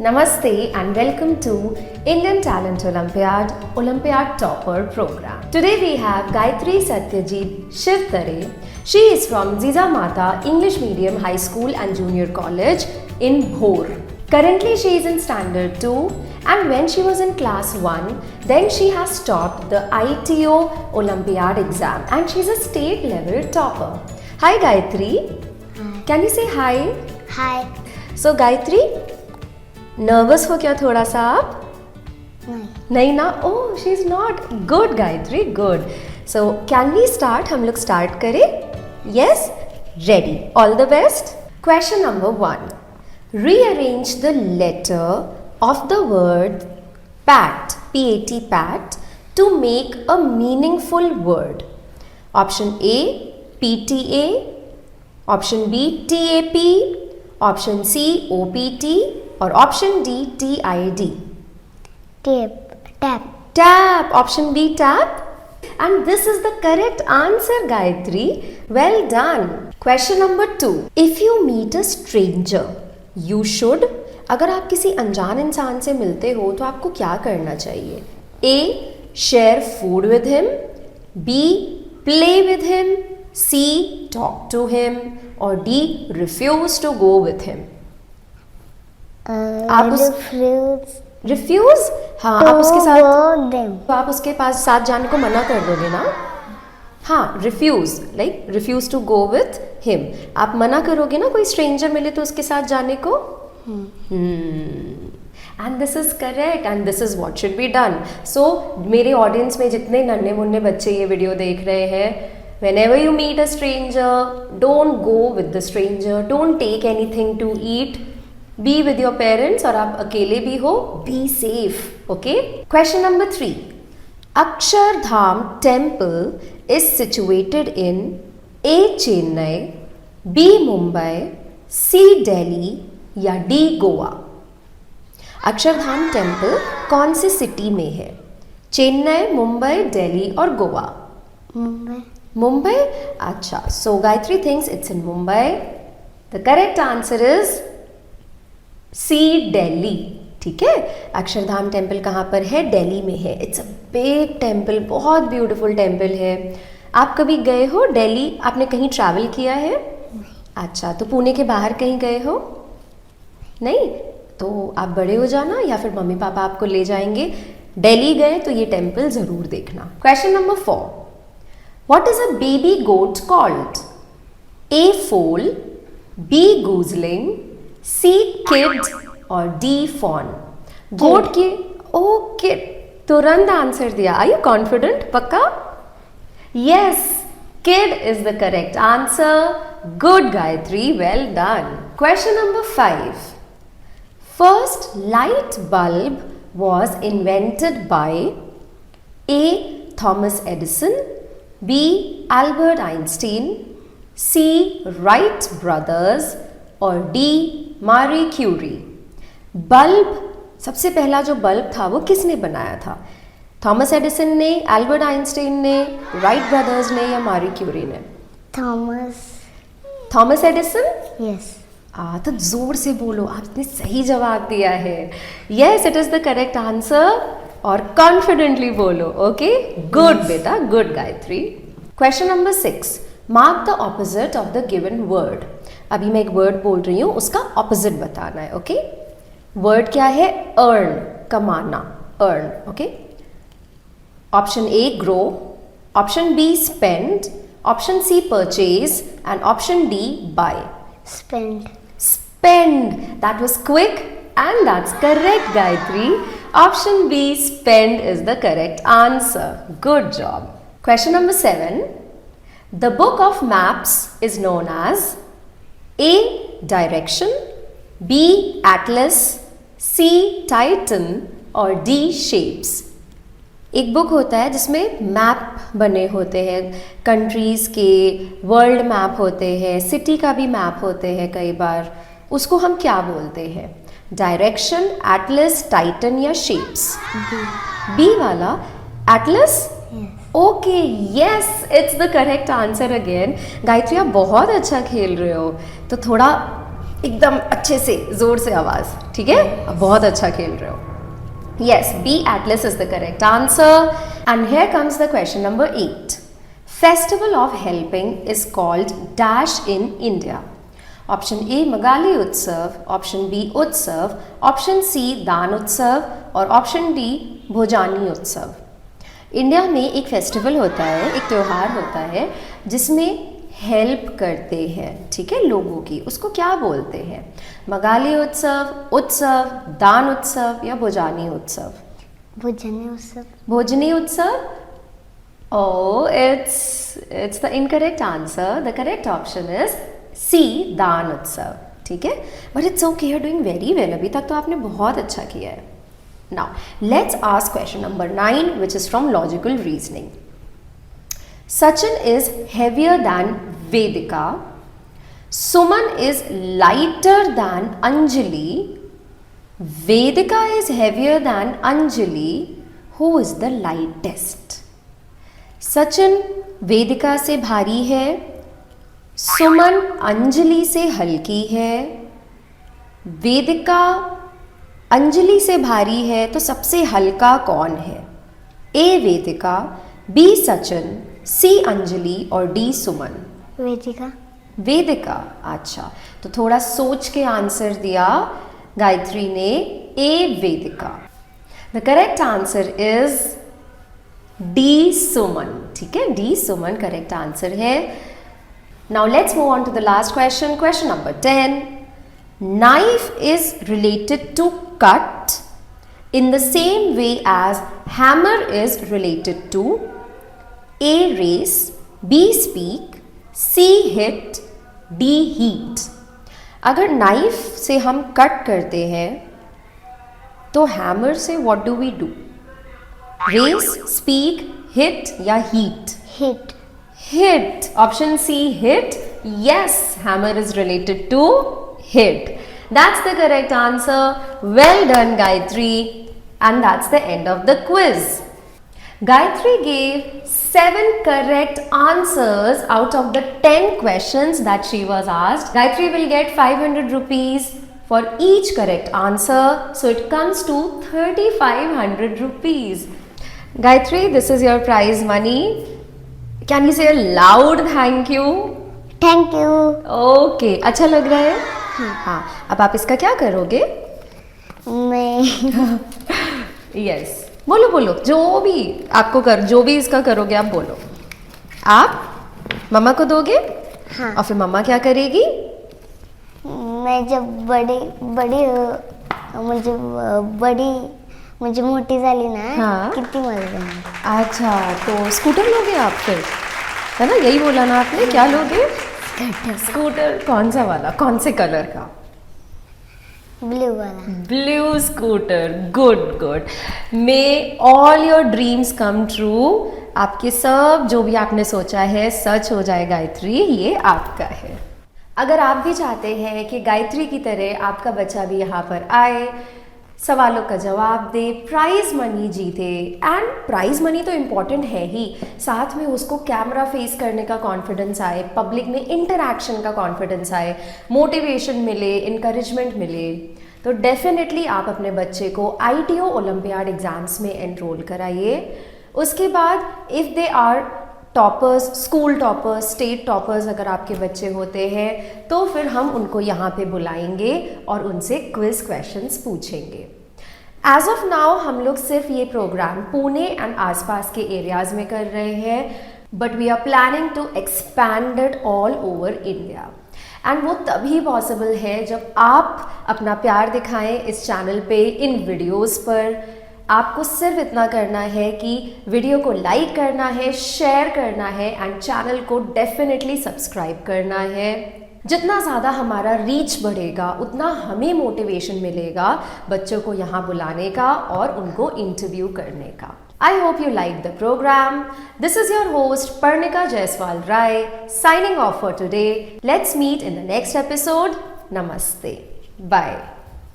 Namaste and welcome to Indian Talent Olympiad Topper Program. Today we have Gayatri Satyajit Shivtare. She is from Jijamata English Medium High School and Junior College in Bhor. Currently she is in Standard 2 and when she was in Class 1, then she has topped the ITO Olympiad exam and she is a state level topper. Hi Gayatri. Hi. Can you say hi? Hi. So Gayatri, nervous हो क्या थोड़ा सा आप? नहीं ना? Oh she is not. Good Gayatri, good. So can we start? हम लोग start करें? Yes, ready. All the best. Question number 1. Rearrange the letter of the word pat, PAT, pat, to make a meaningful word. Option A PTA, option B TAP, option C OPT और option D TID. Tap. Tap. Option B tap. And this is the correct answer, Gayatri. Well done. Question number 2. If you meet a stranger, you should. अगर आप किसी अनजान इंसान से मिलते हो तो आपको क्या करना चाहिए? A. Share food with him. B. Play with him. C. Talk to him. और D. Refuse to go with him. आप रिफ्यूज? हाँ, आप उसके साथ, आप उसके पास साथ जाने को मना कर दोगे ना? हाँ, refuse, like refuse to go with him. आप मना करोगे ना कोई स्ट्रेंजर मिले तो उसके साथ जाने को? And this is correct and this is what should be done. सो मेरे ऑडियंस में जितने नन्हे मुन्ने बच्चे ये वीडियो देख रहे हैं, whenever you meet a stranger, don't go with the stranger, don't take anything to eat. Be with your parents और आप अकेले भी हो, be safe, okay? Question number 3. Akshardham temple is situated in A. Chennai, B. Mumbai, C. Delhi या D. Goa. Akshardham temple कौन सी city में है? चेन्नई, मुंबई, दिल्ली और गोवा. मुंबई. अच्छा, so Gayatri thinks it's in Mumbai. The correct answer is C. Delhi. ठीक है, अक्षरधाम टेम्पल कहाँ पर है? दिल्ली में है. इट्स अ बिग टेम्पल, बहुत ब्यूटीफुल टेम्पल है. आप कभी गए हो दिल्ली? आपने कहीं ट्रैवल किया है? अच्छा, तो पुणे के बाहर कहीं गए हो? नहीं? तो आप बड़े हो जाना या फिर मम्मी पापा आपको ले जाएंगे. दिल्ली गए तो ये टेम्पल जरूर देखना. Question number 4. What is a baby goat called? A. Foal, B. Gooseling, C. Kid और D. Fawn. गोट के ओके, तुरंत आंसर दिया. Are you confident? पक्का? Yes, kid is the correct answer. Good Gayatri, well done. Question number 5. First light bulb was invented by A. Thomas Edison, B. Albert Einstein, C. Wright Brothers और D. Marie Curie. Bulb, सबसे पहला जो bulb था वो किसने बनाया था? Thomas Edison ने, एल्बर्ट आइंस्टीन ने, राइट ब्रदर्स ने या मारी क्यूरी ने? Thomas Edison. यस. तो जोर से बोलो, आपने सही जवाब दिया है. Yes, it is the correct answer और कॉन्फिडेंटली बोलो. ओके, गुड बेटा, good Gayatri. Question number 6. Mark the opposite of the given word. अभी मैं एक वर्ड बोल रही हूँ, उसका ऑपोजिट बताना है. ओके, वर्ड क्या है? अर्न, कमाना, earn. Okay, option A grow, option B spend, option C purchase and option D buy. Spend. That was quick and that's correct Gayatri. Option B spend is the correct answer. Good job. Question number 7. The book of maps is known as A. Direction, B. Atlas, C. Titan और D. Shapes. एक book होता है जिसमें map बने होते हैं, countries के, world map होते हैं, सिटी का भी मैप होते हैं कई बार. उसको हम क्या बोलते हैं? डायरेक्शन, एटलस, टाइटन या शेप्स? B वाला, Atlas. Okay, yes, it's the correct answer again. Gayatri, आप बहुत अच्छा खेल रहे हो, तो थोड़ा एकदम अच्छे से, जोर से आवाज, ठीक है? अब बहुत अच्छा खेल रहे हो. Yes, B Atlas is the correct answer. And here comes the question number 8. Festival of Helping is called dash in India. Option A Magali Utsav, Option B Utsav, Option C दान उत्सव और Option D भोजानी उत्सव. India में एक festival होता है, एक त्यौहार होता है जिसमें हेल्प करते हैं, ठीक है, लोगों की. उसको क्या बोलते हैं? मगाली उत्सव, उत्सव, दान उत्सव या भोजानी उत्सव? भोजनी उत्सव. भोजनी उत्सव? Oh, it's the incorrect answer. The correct option is C, दान उत्सव. ठीक है, but it's okay, you're doing very well. अभी तक तो आपने बहुत अच्छा किया है. Now, let's ask question number 9, which is from logical reasoning. Sachin is heavier than Vedika. Suman is lighter than Anjali. Vedika is heavier than Anjali. Who is the lightest? Sachin वेदिका से भारी है, सुमन अंजलि से हल्की है, वेदिका अंजलि से भारी है, तो सबसे हल्का कौन है? ए वेदिका, बी सचिन, सी अंजलि और डी सुमन. वेदिका. वेदिका, अच्छा, तो थोड़ा सोच के आंसर दिया गायत्री ने, A Vedika. The correct answer is D Suman. ठीक है, डी सुमन करेक्ट आंसर है. Now let's move on to the last question. Question number 10. Knife is related to cut in the same way as hammer is related to A. race, B. speak, C. hit, D. heat. अगर knife से हम cut करते हैं तो hammer से what do we do? Race, speak, hit या heat? Hit. Hit. Option C, hit. Yes, hammer is related to hit. That's the correct answer. Well done, Gayatri. And that's the end of the quiz. Gayatri gave 7 correct answers out of the 10 questions that she was asked. Gayatri will get 500 rupees for each correct answer. So it comes to 3,500 rupees. Gayatri, this is your prize money. Can you say a loud thank you? Thank you. Okay, अच्छा लग रहा है? हाँ. अब आप इसका क्या करोगे? मैं यस, बोलो बोलो, जो भी आपको जो भी इसका करोगे आप बोलो. आप मम्मा को दोगे? हाँ. और फिर मम्मा क्या करेगी? मैं जब मुझे मोठी झाली ना, हाँ. किती मजा आहे. अच्छा, तो स्कूटर लोगे आप फिर, है ना? यही बोला ना आपने, क्या लोगे? स्कूटर. कौन सा वाला, कौन से कलर का? ब्लू वाला. Blue scooter. Good good. May all your dreams come true. आपके सब जो भी आपने सोचा है सच हो जाए गायत्री, ये आपका है. अगर आप भी चाहते हैं कि गायत्री की तरह आपका बच्चा भी यहाँ पर आए, सवालों का जवाब दे, प्राइज मनी जीते, एंड प्राइज मनी तो इम्पॉर्टेंट है ही, साथ में उसको कैमरा फेस करने का कॉन्फिडेंस आए, पब्लिक में इंटरैक्शन का कॉन्फिडेंस आए, मोटिवेशन मिले, इनकरेजमेंट मिले, तो डेफिनेटली आप अपने बच्चे को ITO ओलंपियाड एग्जाम्स में एनरोल कराइए. उसके बाद if they are toppers, school toppers, state toppers अगर आपके बच्चे होते हैं तो फिर हम उनको यहाँ पे बुलाएंगे और उनसे क्विज क्वेश्चंस पूछेंगे. एज ऑफ नाउ हम लोग सिर्फ ये प्रोग्राम पुणे एंड आसपास के एरियाज़ में कर रहे हैं, but we are planning to expand it all over India. And वो तभी पॉसिबल है जब आप अपना प्यार दिखाएं इस चैनल पे, इन वीडियोज़ पर. आपको सिर्फ इतना करना है कि वीडियो को लाइक करना है, शेयर करना है एंड चैनल को डेफिनेटली सब्सक्राइब करना है. जितना ज़्यादा हमारा रीच बढ़ेगा उतना हमें मोटिवेशन मिलेगा बच्चों को यहाँ बुलाने का और उनको इंटरव्यू करने का. I hope you liked the program. This is your host Parnika Jaiswal Rai signing off for today. Let's meet in the next episode. Namaste. Bye.